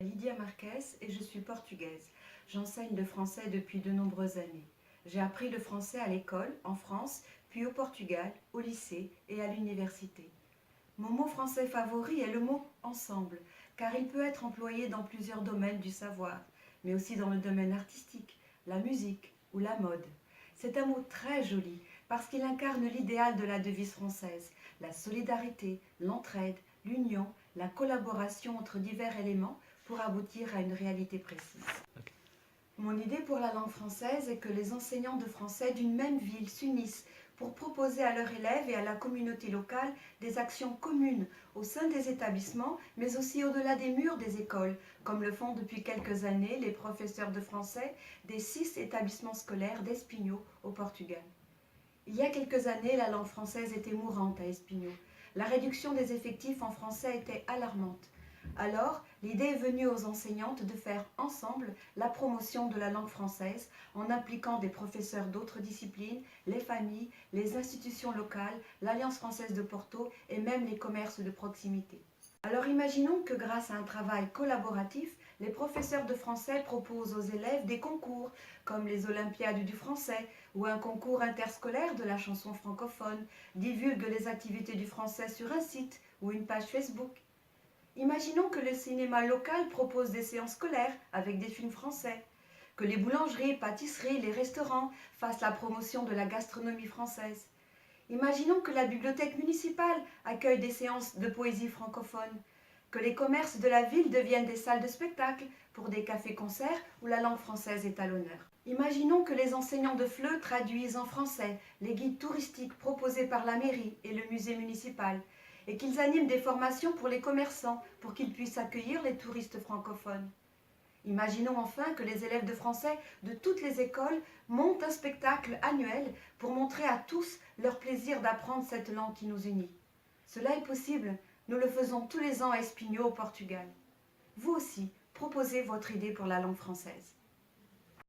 Lydia Marques et je suis portugaise. J'enseigne le français depuis de nombreuses années. J'ai appris le français à l'école, en France, puis au Portugal, au lycée et à l'université. Mon mot français favori est le mot « ensemble », car il peut être employé dans plusieurs domaines du savoir, mais aussi dans le domaine artistique, la musique ou la mode. C'est un mot très joli, parce qu'il incarne l'idéal de la devise française, la solidarité, l'entraide, l'union, la collaboration entre divers éléments pour aboutir à une réalité précise. Mon idée pour la langue française est que les enseignants de français d'une même ville s'unissent pour proposer à leurs élèves et à la communauté locale des actions communes au sein des établissements, mais aussi au-delà des murs des écoles, comme le font depuis quelques années les professeurs de français des 6 établissements scolaires d'Espinho, au Portugal. Il y a quelques années, la langue française était mourante à Espinho. La réduction des effectifs en français était alarmante. Alors, l'idée est venue aux enseignantes de faire ensemble la promotion de la langue française en impliquant des professeurs d'autres disciplines, les familles, les institutions locales, l'Alliance française de Porto et même les commerces de proximité. Alors imaginons que grâce à un travail collaboratif, les professeurs de français proposent aux élèves des concours comme les Olympiades du français ou un concours interscolaire de la chanson francophone, divulguent les activités du français sur un site ou une page Facebook. Imaginons que le cinéma local propose des séances scolaires avec des films français, que les boulangeries, pâtisseries, les restaurants fassent la promotion de la gastronomie française. Imaginons que la bibliothèque municipale accueille des séances de poésie francophone, que les commerces de la ville deviennent des salles de spectacle pour des cafés-concerts où la langue française est à l'honneur. Imaginons que les enseignants de FLE traduisent en français les guides touristiques proposés par la mairie et le musée municipal, et qu'ils animent des formations pour les commerçants pour qu'ils puissent accueillir les touristes francophones. Imaginons enfin que les élèves de français de toutes les écoles montent un spectacle annuel pour montrer à tous leur plaisir d'apprendre cette langue qui nous unit. Cela est possible, nous le faisons tous les ans à Espinho au Portugal. Vous aussi, proposez votre idée pour la langue française.